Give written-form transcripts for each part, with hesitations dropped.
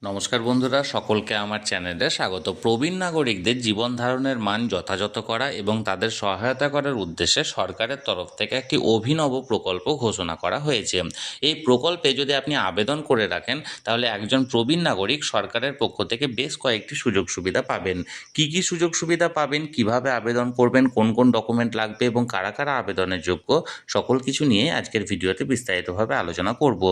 নমস্কার বন্ধুরা, সকলকে আমার চ্যানেলে স্বাগত। প্রবীণ নাগরিকদের জীবন ধারণের মান যথাযথ করা এবং তাদের সহায়তা করার উদ্দেশ্যে সরকারের তরফ থেকে একটি অভিনব প্রকল্প ঘোষণা করা হয়েছে। এই প্রকল্পে যদি আপনি আবেদন করে রাখেন তাহলে একজন প্রবীণ নাগরিক সরকারের পক্ষ থেকে বেশ কয়েকটি সুযোগ সুবিধা পাবেন। কি কি সুযোগ সুবিধা পাবেন, কিভাবে আবেদন করবেন, কোন কোন ডকুমেন্ট লাগবে এবং কারা কারা আবেদনের যোগ্য, সকল কিছু নিয়ে আজকের ভিডিওতে বিস্তারিতভাবে আলোচনা করব।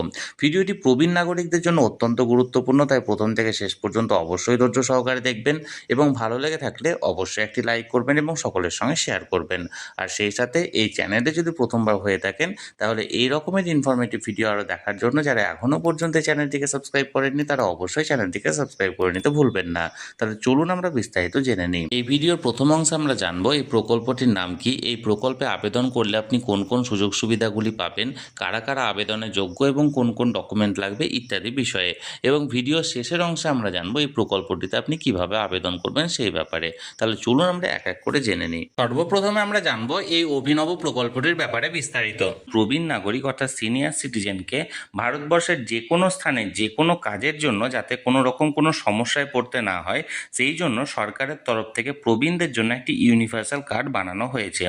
ভিডিওটি প্রবীণ নাগরিকদের জন্য অত্যন্ত গুরুত্বপূর্ণ, তাই প্রথম থেকে শেষ পর্যন্ত অবশ্যই ধৈর্য সহকারে দেখবেন এবং ভালো লেগে থাকলে অবশ্যই একটি লাইক করবেন এবং সকলের সঙ্গে শেয়ার করবেন। আর সেই সাথে এই চ্যানেলে যদি প্রথমবার হয়ে থাকেন তাহলে এই রকমের ইনফরমেটিভ ভিডিও আরও দেখার জন্য যারা এখনও পর্যন্ত চ্যানেলটিকে সাবস্ক্রাইব করেননি তারা অবশ্যই চ্যানেলটিকে সাবস্ক্রাইব করে নিতে ভুলবেন না। তাহলে চলুন আমরা বিস্তারিত জেনে নিই। এই ভিডিওর প্রথম অংশে আমরা জানবো এই প্রকল্পটির নাম কি, এই প্রকল্পে আবেদন করলে আপনি কোন কোন সুযোগ সুবিধাগুলি পাবেন, কারা কারা আবেদনের যোগ্য এবং কোন কোন ডকুমেন্ট লাগবে ইত্যাদি বিষয়ে। এবং ভিডিও শেষের অংশে আমরা জানবো এই প্রকল্পটিতে আপনি কিভাবে আবেদন করবেন সেই ব্যাপারে। তাহলে চলুন আমরা এক এক করে জেনে নিই। সর্বপ্রথমে আমরা জানবো এই অভিনব প্রকল্পটির ব্যাপারে বিস্তারিত। প্রবীণ নাগরিক অর্থাৎ সিনিয়র সিটিজেনকে ভারতবর্ষের যে কোনো স্থানে যে কোনো কাজের জন্য যাতে কোনো রকম কোনো সমস্যায় পড়তে না হয় সেই জন্য সরকারের তরফ থেকে প্রবীণদের জন্য একটি ইউনিভার্সাল কার্ড বানানো হয়েছে।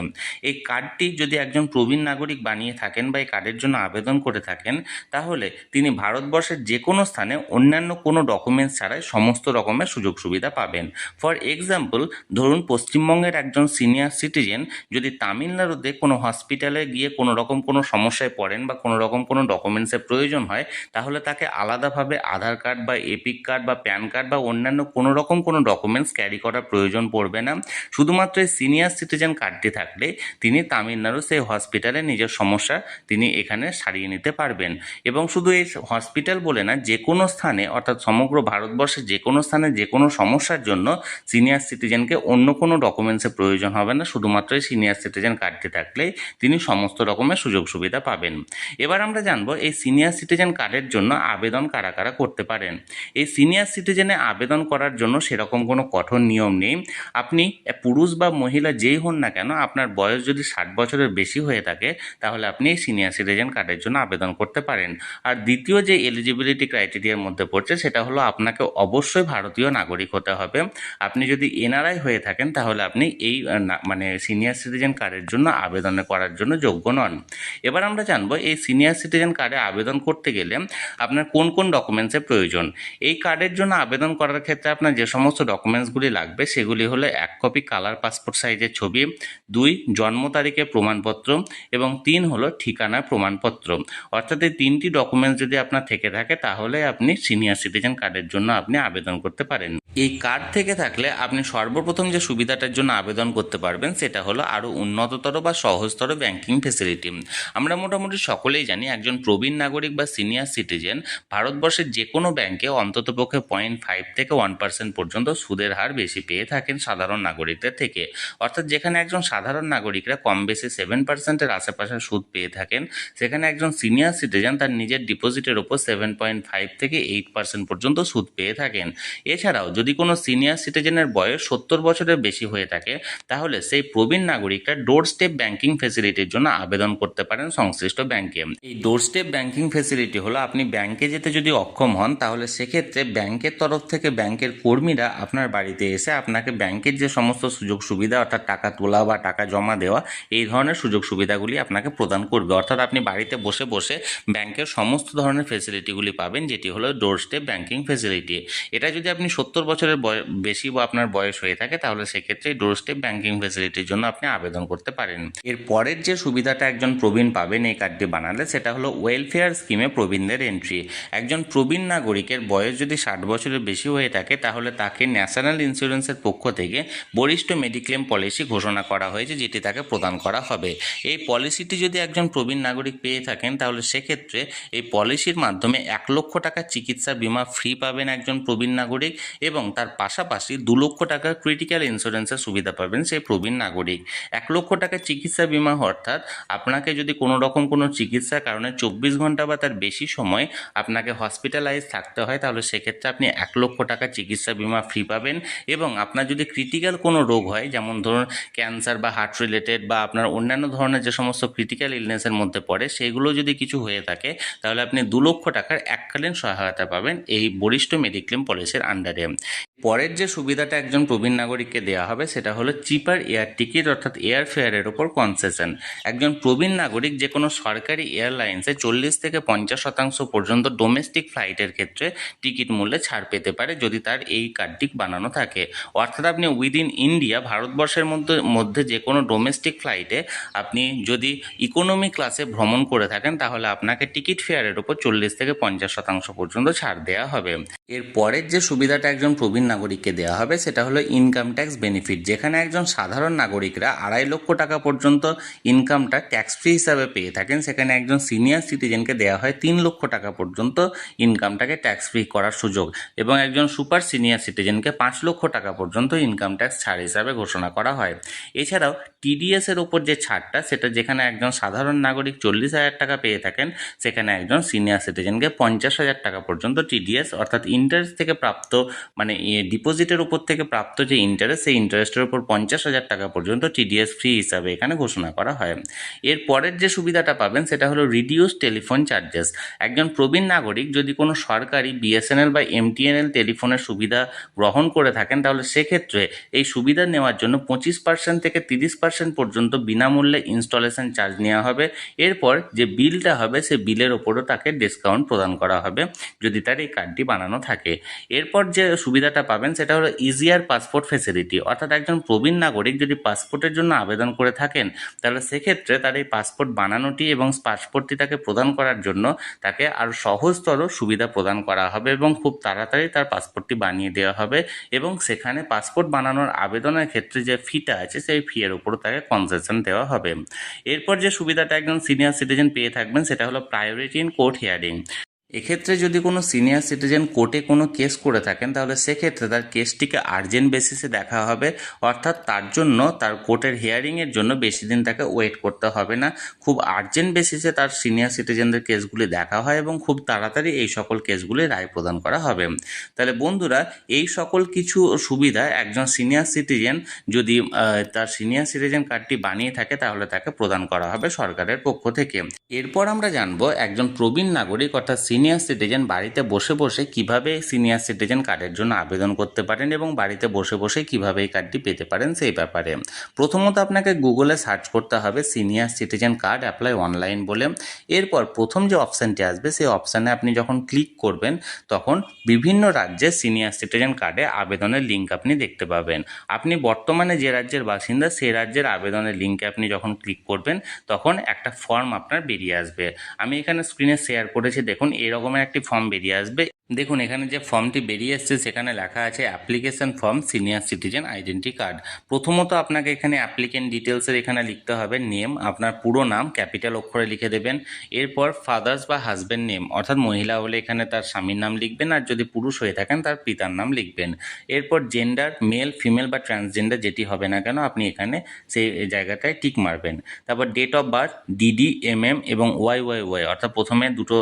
এই কার্ডটি যদি একজন প্রবীণ নাগরিক বানিয়ে থাকেন বা এই কার্ডের জন্য আবেদন করে থাকেন তাহলে তিনি ভারতবর্ষের যে কোনো স্থানে অন্যান্য কোনো ডকুমেন্টস ছাড়াই সমস্ত রকমের সুযোগ সুবিধা পাবেন। ফর এক্সাম্পল, ধরুন পশ্চিমবঙ্গের একজন সিনিয়র সিটিজেন যদি তামিলনাড়ুতে কোনো হসপিটালে গিয়ে কোনো রকম কোনো সমস্যায় পড়েন বা কোনো রকম কোনো ডকুমেন্টসের প্রয়োজন হয় তাহলে তাকে আলাদাভাবে আধার কার্ড বা এপিক কার্ড বা প্যান কার্ড বা অন্যান্য কোনো রকম কোনো ডকুমেন্টস ক্যারি করার প্রয়োজন পড়বে না। শুধুমাত্র এই সিনিয়র সিটিজেন কার্ডটি থাকলে তিনি তামিলনাড়ু সেই হসপিটালে নিজের সমস্যা তিনি এখানে সারিয়ে নিতে পারবেন। এবং শুধু এই হসপিটাল বলে না, যে কোনো স্থানে অর্থাৎ সমগ্র ভারতবর্ষের যে কোনো স্থানে যে কোনো সমস্যার জন্য সিনিয়র সিটিজেনকে অন্য কোনো ডকুমেন্টসের প্রয়োজন হবে না। শুধুমাত্র এই সিনিয়র সিটিজেন কার্ডটি থাকলেই তিনি সমস্ত রকমের সুযোগ সুবিধা পাবেন। এবার আমরা জানবো এই সিনিয়র সিটিজেন কার্ডের জন্য আবেদন কারা কারা করতে পারেন। এই সিনিয়র সিটিজেনে আবেদন করার জন্য সেরকম কোনো কঠোর নিয়ম নেই। আপনি পুরুষ বা মহিলা যেই হন না কেন, আপনার বয়স যদি 60 বছরের বেশি হয়ে থাকে তাহলে আপনি এই সিনিয়র সিটিজেন কার্ডের জন্য আবেদন করতে পারেন। আর দ্বিতীয় যে এলিজিবিলিটি ক্রাইটেরিয়ার মধ্যে পড়ছে সেটা হলো আপনাকে অবশ্যই ভারতীয় নাগরিক হতে হবে। আপনি যদি এনআরআই হয়ে থাকেন তাহলে আপনি এই মানে সিনিয়র সিটিজেন কার্ডের জন্য আবেদন করার জন্য যোগ্য নন। এবার আমরা জানবো এই সিনিয়র সিটিজেন কার্ডে আবেদন করতে গেলে আপনার কোন কোন ডকুমেন্টসের প্রয়োজন। এই কার্ডের জন্য আবেদন করার ক্ষেত্রে আপনার যে সমস্ত ডকুমেন্টসগুলি লাগবে সেগুলি হলো 1 কপি কালার পাসপোর্ট সাইজের ছবি, 2 জন্ম তারিখের প্রমাণপত্র এবং 3 হলো ঠিকানার প্রমাণপত্র। অর্থাৎ এই 3টি ডকুমেন্টস যদি আপনার থেকে থাকে তাহলে আপনি সিনিয়র সিটিজেন কার্ডের জন্য আপনি আবেদন করতে পারেন। এই কার্ড থেকে থাকলে আপনি সর্বপ্রথম যে সুবিধাটার জন্য আবেদন করতে পারবেন সেটা হলো আরও উন্নততর বা সহজতর ব্যাংকিং ফেসিলিটি। আমরা মোটামুটি সকলেই জানি একজন প্রবীণ নাগরিক বা সিনিয়র সিটিজেন ভারতবর্ষের যে কোনো ব্যাংকে অন্ততপক্ষে 0.5 থেকে 1% পর্যন্ত সুদের হার বেশি পেয়ে থাকেন সাধারণ নাগরিকদের থেকে। অর্থাৎ যেখানে একজন সাধারণ নাগরিকরা কম বেশি 7%-এর আশেপাশে সুদ পেয়ে থাকেন, সেখানে একজন সিনিয়র সিটিজেন তার নিজের ডিপোজিটের ওপর 7.5 থেকে 8% পর্যন্ত সুদ পেয়ে থাকেন। এছাড়াও যদি কোনো সিনিয়র সিটিজেনের বয়স 70 বছরের বেশি হয়ে থাকে তাহলে সেই প্রবীণ নাগরিকরা ডোর স্টেপ ব্যাংকিং ফেসিলিটির জন্য আবেদন করতে পারেন সংশ্লিষ্ট ব্যাংকে। এই ডোর স্টেপ ব্যাংকিং ফেসিলিটি হলো আপনি ব্যাংকে যেতে যদি অক্ষম হন তাহলে সেক্ষেত্রে ব্যাংকের তরফ থেকে ব্যাংকের কর্মীরা আপনার বাড়িতে এসে আপনাকে ব্যাংকের যে সমস্ত সুযোগ সুবিধা অর্থাৎ টাকা তোলা বা টাকা জমা দেওয়া এই ধরনের সুযোগ সুবিধাগুলি আপনাকে প্রদান করবে। অর্থাৎ আপনি বাড়িতে বসে বসে ব্যাংকের সমস্ত ধরনের ফেসিলিটিগুলি পাবেন, যেটি হলো ডোর স্টেপ ব্যাংকিং ফেসিলিটি। এটা যদি আপনি 70 বছরের বেশি বা আপনার বয়স হয়ে থাকে তাহলে সেক্ষেত্রে ডোর স্টেপ ব্যাংকিং ফেসিলিটির জন্য আপনি আবেদন করতে পারেন। এর পরের যে সুবিধাটা একজন প্রবীণ পাবেন এই কার্ডটি বানালে সেটা হলো ওয়েলফেয়ার স্কিমে প্রবীণদের এন্ট্রি। একজন প্রবীণ নাগরিকের বয়স যদি 60 বছরের বেশি হয়ে থাকে তাহলে তাকে ন্যাশনাল ইন্স্যুরেন্সের পক্ষ থেকে বরিষ্ঠ মেডিক্লেম পলিসি ঘোষণা করা হয়েছে, যেটি তাকে প্রদান করা হবে। এই পলিসিটি যদি একজন প্রবীণ নাগরিক পেয়ে থাকেন তাহলে সেক্ষেত্রে এই পলিসির মাধ্যমে 1 লক্ষ টাকা চিকিৎসা বিমা ফ্রি পাবেন একজন প্রবীণ নাগরিক এবং তার পাশাপাশি 2 লক্ষ টাকার ক্রিটিক্যাল ইন্স্যুরেন্সের সুবিধা পাবেন সেই প্রবীণ নাগরিক। 1 লক্ষ টাকার চিকিৎসা বিমা অর্থাৎ আপনাকে যদি কোনো রকম কোনো চিকিৎসার কারণে 24 ঘন্টা বা তার বেশি সময় আপনাকে হসপিটালাইজ থাকতে হয় তাহলে সেক্ষেত্রে আপনি 1 লক্ষ টাকা চিকিৎসা বিমা ফ্রি পাবেন। এবং আপনার যদি ক্রিটিক্যাল কোনো রোগ হয়, যেমন ধরুন ক্যান্সার বা হার্ট রিলেটেড বা আপনার অন্যান্য ধরনের যে সমস্ত ক্রিটিক্যাল ইলনেসের মধ্যে পড়ে সেগুলো যদি কিছু হয়ে থাকে তাহলে আপনি 2 লক্ষ টাকার এককালীন সহায়তা পাবেন এই বরিষ্ঠ মেডিক্লেম পলিসির আন্ডারে। পরের যে সুবিধাটা একজন প্রবীণ নাগরিককে দেওয়া হবে সেটা হলো চিপার এয়ার টিকিট অর্থাৎ এয়ার ফেয়ারের ওপর কনসেশন। একজন প্রবীণ নাগরিক যে কোনো সরকারি এয়ারলাইন্সে 40 থেকে 50% পর্যন্ত ডোমেস্টিক ফ্লাইটের ক্ষেত্রে টিকিট মূল্যে ছাড় পেতে পারে যদি তার এই কার্ডটি বানানো থাকে। অর্থাৎ আপনি উইদিন ইন্ডিয়া ভারতবর্ষের মধ্যে যে কোনো ডোমেস্টিক ফ্লাইটে আপনি যদি ইকোনমি ক্লাসে ভ্রমণ করে থাকেন তাহলে আপনাকে টিকিট ফেয়ারের ওপর 40 থেকে 50% পর্যন্ত ছাড় দেওয়া হবে। এর পরের যে সুবিধাটা একজন প্রবীণ নাগরিককে দেওয়া হবে সেটা হলো ইনকাম ট্যাক্স বেনিফিট। যেখানে একজন সাধারণ নাগরিকরা 2.5 লক্ষ টাকা পর্যন্ত ইনকামটা ট্যাক্স ফ্রি হিসাবে পেয়ে থাকেন, সেখানে একজন সিনিয়র সিটিজেনকে দেওয়া হয় 3 লক্ষ টাকা পর্যন্ত ইনকামটাকে ট্যাক্স ফ্রি করার সুযোগ, এবং একজন সুপার সিনিয়র সিটিজেনকে 5 লক্ষ টাকা পর্যন্ত ইনকাম ট্যাক্স ছাড় হিসাবে ঘোষণা করা হয়। এছাড়াও টিডিএস এর ওপর যে ছাড়টা, সেটা যেখানে একজন সাধারণ নাগরিক 40,000 টাকা পেয়ে থাকেন সেখানে একজন সিনিয়র সিটিজেনকে 50,000 টাকা পর্যন্ত টিডিএস অর্থাৎ ইন্টারেস্ট থেকে প্রাপ্ত মানে ডিপোজিটের উপর থেকে প্রাপ্ত যে ইন্টারেস্ট, সেই ইন্টারেস্টের উপর 50,000 টাকা পর্যন্ত টিডিএস ফ্রি হিসাবে এখানে ঘোষণা করা হয়। এর পরের যে সুবিধাটা পাবেন সেটা হলো রিডিউস টেলিফোন চার্জেস। একজন প্রবীণ নাগরিক যদি কোনো সরকারি বিএসএনএল বা এমটিএনএল টেলিফোনের সুবিধা গ্রহণ করে থাকেন তাহলে সেক্ষেত্রে এই সুবিধা নেওয়ার জন্য 25% থেকে 30% পর্যন্ত বিনামূল্যে ইনস্টলেশন চার্জ নেওয়া হবে। এরপর যে বিলটা হবে সেই বিলের ওপরও তাকে ডিসকাউন্ট প্রদান করা হবে যদি তার এই কার্ডটি বানানো থাকে। এরপর যে সুবিধাটা পাবেন সেটা হলো ইজিয়ার পাসপোর্ট ফেসিলিটি। অর্থাৎ একজন প্রবীণ নাগরিক যদি পাসপোর্টের জন্য আবেদন করে থাকেন তাহলে সেক্ষেত্রে তার এই পাসপোর্ট বানানোটি এবং পাসপোর্টটি তাকে প্রদান করার জন্য তাকে আরও সহজতর সুবিধা প্রদান করা হবে এবং খুব তাড়াতাড়ি তার পাসপোর্টটি বানিয়ে দেওয়া হবে, এবং সেখানে পাসপোর্ট বানানোর আবেদনের ক্ষেত্রে যে ফিটা আছে সেই ফিয়ের উপরও তাকে কনসেশন দেওয়া হবে। এরপর যে সুবিধাটা একজন সিনিয়র সিটিজেন পেয়ে থাকবেন সেটা হলো প্রায়োরিটি ইন কোর্ট হিয়ারিং। এক্ষেত্রে যদি কোনো সিনিয়র সিটিজেন কোর্টে কোনো কেস করে থাকেন তাহলে সেক্ষেত্রে তার কেসটিকে আর্জেন্ট বেসিসে দেখা হবে, অর্থাৎ তার জন্য তার কোর্টের হিয়ারিংয়ের জন্য বেশি দিন তাকে ওয়েট করতে হবে না। খুব আর্জেন্ট বেসিসে তার সিনিয়র সিটিজেনদের কেসগুলি দেখা হয় এবং খুব তাড়াতাড়ি এই সকল কেসগুলি রায় প্রদান করা হবে। তাহলে বন্ধুরা, এই সকল কিছু সুবিধা একজন সিনিয়র সিটিজেন যদি তার সিনিয়র সিটিজেন কার্ডটি বানিয়ে থাকে তাহলে তাকে প্রদান করা হবে সরকারের পক্ষ থেকে। এরপর আমরা জানবো একজন প্রবীণ নাগরিক অর্থাৎ সিনিয়র সিটিজেন বাড়িতে বসে বসে কিভাবে সিনিয়র সিটিজেন কার্ডের জন্য আবেদন করতে পারেন এবং বাড়িতে বসে বসে কিভাবে এই কার্ডটি পেতে পারেন সেই ব্যাপারে। প্রথমত আপনাকে গুগলে সার্চ করতে হবে senior citizen card apply online বলে। এরপর প্রথম যে অপশানটি আসবে সেই অপশানে আপনি যখন ক্লিক করবেন তখন বিভিন্ন রাজ্যের সিনিয়র সিটিজেন কার্ডে আবেদনের লিঙ্ক আপনি দেখতে পাবেন। আপনি বর্তমানে যে রাজ্যের বাসিন্দা সেই রাজ্যের আবেদনের লিঙ্কে আপনি যখন ক্লিক করবেন তখন একটা ফর্ম আপনার বেরিয়ে আসবে। আমি এখানে স্ক্রিনে শেয়ার করেছি, দেখুন এরকমের একটি ফর্ম বেরিয়ে আসবে। দেখুন এখানে যে ফর্মটি বেরিয়ে এসছে সেখানে লেখা আছে application form senior citizen identity card. প্রথমত আপনাকে এখানে অ্যাপ্লিকেন্ট ডিটেলসের এখানে লিখতে হবে নেম, আপনার পুরো নাম ক্যাপিটাল অক্ষরে লিখে দেবেন। এরপর ফাদার্স বা হাজব্যান্ড নেম, অর্থাৎ মহিলা হলে এখানে তার স্বামীর নাম লিখবেন, আর যদি পুরুষ হয়ে থাকেন তার পিতার নাম লিখবেন। এরপর জেন্ডার, মেল ফিমেল বা ট্রান্সজেন্ডার যেটি হবে না কেন আপনি এখানে সেই জায়গাটায় টিক মারবেন। তারপর date of birth DD MM এবং ওয়াই অর্থাৎ প্রথমে দুটো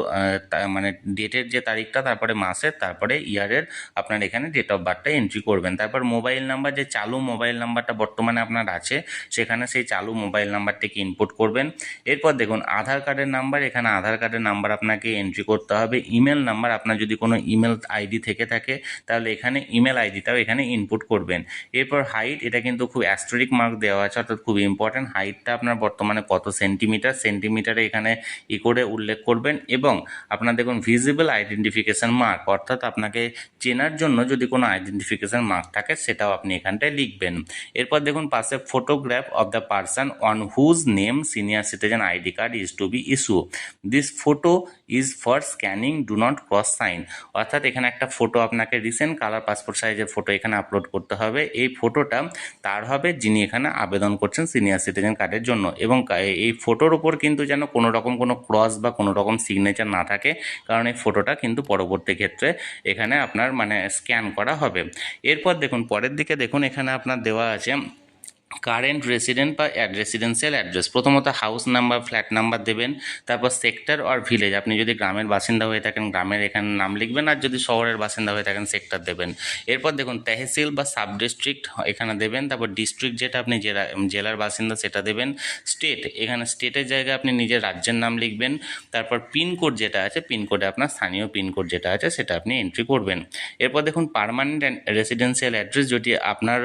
মানে ডেটের যে তারিখটা, তারপরে মাসের, তারপরে ইয়ারের আপনার এখানে ডেট অফ বার্থটা এন্ট্রি করবেন। তারপর মোবাইল নাম্বার, যে চালু মোবাইল নাম্বারটা বর্তমানে আপনার আছে সেখানে সেই চালু মোবাইল নাম্বারটিকে ইনপুট করবেন। এরপর দেখুন আধার কার্ডের নাম্বার, এখানে আধার কার্ডের নাম্বার আপনাকে এন্ট্রি করতে হবে। ইমেল নাম্বার, আপনার যদি কোনো ইমেল আইডি থেকে থাকে তাহলে এখানে ইমেল আইডিটাও এখানে ইনপুট করবেন। এরপর হাইট, এটা কিন্তু খুব অ্যাস্টেরিক মার্ক দেওয়া আছে অর্থাৎ খুব ইম্পর্টেন্ট। হাইটটা আপনার বর্তমানে কত সেন্টিমিটারে এখানে করে উল্লেখ করবেন। এবং আপনার দেখুন ভিজিবল আইডেন্টিফিকেশন মার্ক, অর্থাৎ আপনাকে চেনার জন্য যদি কোনো আইডেন্টিফিকেশন মার্ক থাকে সেটাও আপনি এখানটায় লিখবেন। এরপর দেখুন পাশে photograph of the person on whose name senior citizen ID card is to be issue, this photo is for scanning, do not cross sign. অর্থাৎ এখানে একটা ফটো আপনাকে রিসেন্ট কালার পাসপোর্ট সাইজের ফটো এখানে আপলোড করতে হবে। এই ফটোটা তার হবে যিনি এখানে আবেদন করছেন সিনিয়র সিটিজেন কার্ডের জন্য, এবং এই ফটোর ওপর কিন্তু যেন কোনো রকম কোনো ক্রস বা কোনো রকম সিগনেচার না থাকে, কারণ এই ফটোটা কিন্তু পরবর্তী ক্ষেত্রে এখানে আপনার স্ক্যান করা হবে। এরপর দেখুন পরের দিকে দেখুন এখানে আপনার দেওয়া আছে কারেন্ট রেসিডেন্ট বা রেসিডেন্সিয়াল অ্যাড্রেস, প্রথমত হাউস নাম্বার, ফ্ল্যাট নাম্বার দেবেন, তারপর সেক্টর আর ভিলেজ, আপনি যদি গ্রামের বাসিন্দা হয়ে থাকেন গ্রামের এখানে নাম লিখবেন, আর যদি শহরের বাসিন্দা হয়ে থাকেন সেক্টর দেবেন। এরপর দেখুন তহসিল বা সাব ডিস্ট্রিক্ট এখানে দেবেন, তারপর ডিস্ট্রিক্ট যেটা আপনি জেলার বাসিন্দা সেটা দেবেন, স্টেট এখানে স্টেটের জায়গায় আপনি নিজের রাজ্যের নাম লিখবেন, তারপর পিনকোড যেটা আছে পিনকোডে আপনার স্থানীয় পিনকোড যেটা আছে সেটা আপনি এন্ট্রি করবেন। এরপর দেখুন পার্মানেন্ট রেসিডেন্সিয়াল অ্যাড্রেস, যদি আপনার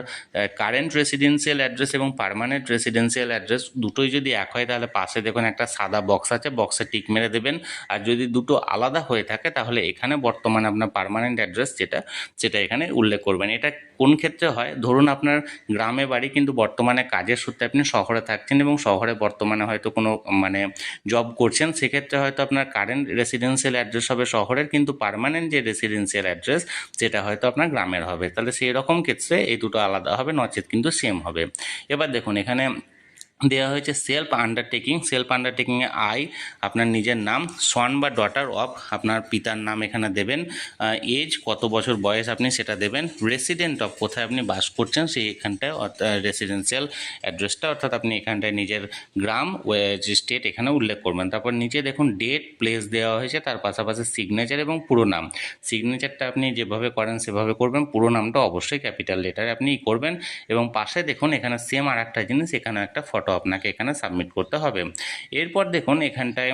কারেন্ট রেসিডেন্সিয়াল অ্যাড্রেস এবং পার্মানেন্ট রেসিডেন্সিয়াল অ্যাড্রেস দুটোই যদি এক হয় তাহলে পাশে দেখুন একটা সাদা বক্স আছে, বক্সে টিক মেরে দেবেন। আর যদি দুটো আলাদা হয়ে থাকে তাহলে এখানে বর্তমানে আপনার পার্মানেন্ট অ্যাড্রেস সেটা এখানে উল্লেখ করবেন। এটা কোন ক্ষেত্রে হয়, ধরুন আপনার গ্রামে বাড়ি কিন্তু বর্তমানে কাজের সূত্রে আপনি শহরে থাকছেন এবং শহরে বর্তমানে হয়তো কোনো মানে জব করছেন, সেক্ষেত্রে হয়তো আপনার কারেন্ট রেসিডেন্সিয়াল অ্যাড্রেস হবে শহরের, কিন্তু পার্মানেন্ট যে রেসিডেন্সিয়াল অ্যাড্রেস সেটা হয়তো আপনার গ্রামের হবে। তাহলে সেই রকম ক্ষেত্রে এই দুটো আলাদা হবে, নচেত কিন্তু সেম হবে। এবার দেখুন এখানে দেওয়া হয়েছে সেলফ আন্ডারটেকিংয়ে আপনার নিজের নাম, সন বা ডটার অফ আপনার পিতার নাম এখানে দেবেন, এজ কত বছর বয়স আপনি সেটা দেবেন, রেসিডেন্ট অফ কোথায় আপনি বাস করছেন সেই এখানটায় রেসিডেন্সিয়াল অ্যাড্রেসটা, অর্থাৎ আপনি এখানটায় নিজের গ্রাম স্টেট এখানে উল্লেখ করবেন। তারপর নিচে দেখুন ডেট প্লেস দেওয়া হয়েছে, তার পাশাপাশি সিগনেচার এবং পুরো নাম। সিগনেচারটা আপনি যেভাবে করেন সেভাবে করবেন, পুরো নামটা অবশ্যই ক্যাপিটাল লেটারে আপনি করবেন। এবং পাশে দেখুন এখানে সেম আর একটা জিনিস, এখানে একটা ফটো আপনাকে এখানে সাবমিট করতে হবে। এরপর দেখুন এখানটায়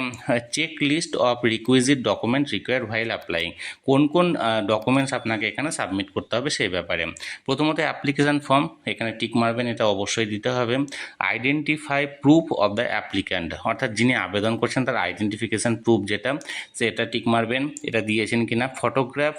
check list of requisite document required while applying, কোন কোন ডকুমেন্টস আপনাকে এখানে সাবমিট করতে হবে সেই ব্যাপারে। প্রথমত অ্যাপ্লিকেশান ফর্ম, এখানে টিক মারবেন, এটা অবশ্যই দিতে হবে। Identify proof of the applicant, অর্থাৎ যিনি আবেদন করছেন তার আইডেন্টিফিকেশান প্রুফ সেটা টিক মারবেন, এটা দিয়েছেন কিনা। ফটোগ্রাফ,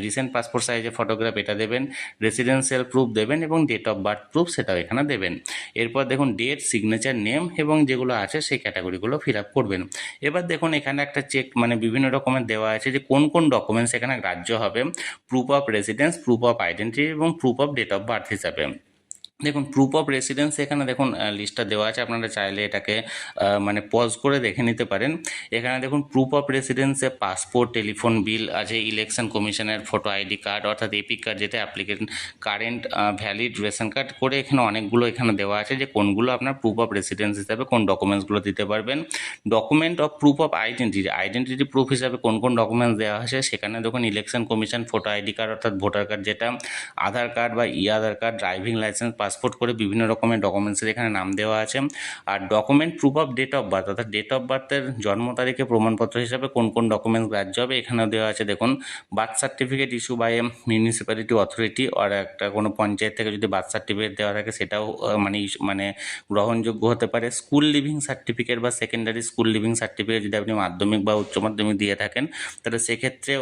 রিসেন্ট পাসপোর্ট সাইজের ফটোগ্রাফ এটা দেবেন, রেসিডেন্সিয়াল প্রুফ দেবেন এবং ডেট অফ বার্থ প্রুফ সেটাও এখানে দেবেন। এরপর দেখুন ডেট, সিগনেচার, নেম এবং যেগুলো আছে সেই ক্যাটাগরিগুলো ফিল আপ করবেন। এবার দেখুন এখানে একটা চেক মানে বিভিন্ন রকমের দেওয়া আছে যে কোন কোন ডকুমেন্টস এখানে গ্রাহ্য হবে, proof of residence, proof of identity এবং proof of date of birth হিসাবে। দেখুন প্রুফ অফ রেসিডেন্স এখানে দেখুন লিস্টটা দেওয়া আছে, আপনারা চাইলে এটাকে মানে পজ করে দেখে নিতে পারেন। এখানে দেখুন প্রুফ অফ রেসিডেন্সে পাসপোর্ট, টেলিফোন বিল আছে, ইলেকশন কমিশনের ফটো আইডি কার্ড অর্থাৎ এপিক কার্ড যেটা application, current valid ration card করে এখানে অনেকগুলো এখানে দেওয়া আছে যে কোনগুলো আপনার প্রুফ অফ রেসিডেন্স হিসাবে কোন ডকুমেন্টসগুলো দিতে পারবেন। Document of proof of identity proof হিসাবে কোন কোন ডকুমেন্টস দেওয়া আছে সেখানে দেখুন election commission photo ID card অর্থাৎ ভোটার কার্ড যেটা, আধার কার্ড বা Aadhaar card, driving licence, passport করে বিভিন্ন রকমের ডকুমেন্টসের এখানে নাম দেওয়া আছে। আর document proof of date of birth অর্থাৎ ডেট অফ বার্থের জন্ম তারিখে প্রমাণপত্র হিসাবে কোন কোন ডকুমেন্টস গ্রাহ্য হবে এখানেও দেওয়া আছে। দেখুন birth certificate issue by municipality authority, আর একটা কোনো পঞ্চায়েত থেকে যদি বার্থ সার্টিফিকেট দেওয়া থাকে সেটাও মানে গ্রহণযোগ্য হতে পারে। স্কুল লিভিং সার্টিফিকেট বা সেকেন্ডারি স্কুল লিভিং সার্টিফিকেট যদি আপনি মাধ্যমিক বা উচ্চ মাধ্যমিক দিয়ে থাকেন তাহলে সেক্ষেত্রে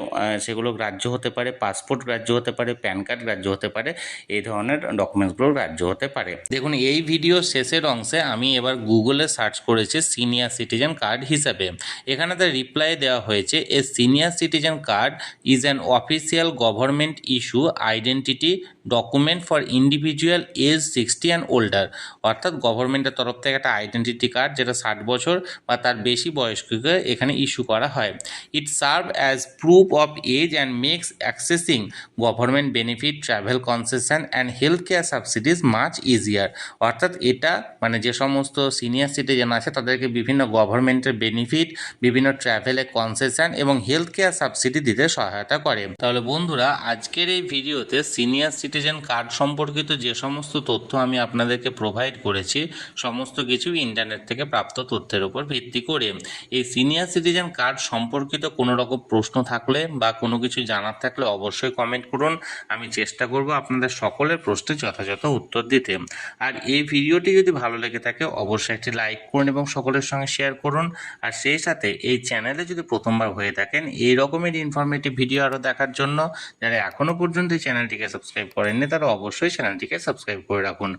সেগুলো গ্রাহ্য হতে পারে। পাসপোর্ট গ্রাহ্য হতে পারে, প্যান কার্ড গ্রাহ্য হতে পারে, এই ধরনের ডকুমেন্টসগুলো গ্রাহ্য হতে পারে। দেখুন এই ভিডিও শেষের অংশে আমি এবার গুগলে সার্চ করেছি সিনিয়র সিটিজেন কার্ড হিসাবে। এখানে তার রিপ্লাই দেওয়া হয়েছে, a senior citizen card is an official government issue identity document for individual age 60 and older, অর্থাৎ গভর্নমেন্টের তরফ থেকে একটা আইডেন্টিটি কার্ড যেটা 60 বছর বা তার বেশি বয়স্ককে এখানে ইস্যু করা হয়। It serve as proof of age and makes accessing government benefit, travel concession and health care subsidies much easier, অর্থাৎ এটা মানে যে সমস্ত সিনিয়র সিটিজেন আছে তাদেরকে বিভিন্ন গভর্নমেন্টের বেনিফিট, বিভিন্ন ট্রাভেলের কনসেশন এবং হেলথ কেয়ার সাবসিডি দিতে সহায়তা করে। তাহলে বন্ধুরা আজকের এই ভিডিওতে সিনিয়র সিটিজেন কার্ড সম্পর্কিত যে সমস্ত তথ্য আমি আপনাদেরকে প্রোভাইড করেছি সমস্ত কিছু ইন্টারনেট থেকে প্রাপ্ত তথ্যের উপর ভিত্তি করে। এই সিনিয়র সিটিজেন কার্ড সম্পর্কিত কোনো রকম প্রশ্ন থাকলে বা কোনো কিছু জানার থাকলে অবশ্যই কমেন্ট করুন, আমি চেষ্টা করব আপনাদের সকলের প্রশ্নের যথাযথ উত্তর দিতে। আর এই ভিডিওটি যদি ভালো লেগে থাকে অবশ্যই একটি লাইক করুন এবং সকলের সঙ্গে শেয়ার করুন। আর সেই সাথে এই চ্যানেলে যদি প্রথমবার হয়ে থাকেন এই রকমের ইনফরমেটিভ ভিডিও আরও দেখার জন্য যারা এখনও পর্যন্ত এই চ্যানেলটিকে সাবস্ক্রাইব করেননি তারা অবশ্যই চ্যানেলটিকে সাবস্ক্রাইব করে রাখুন।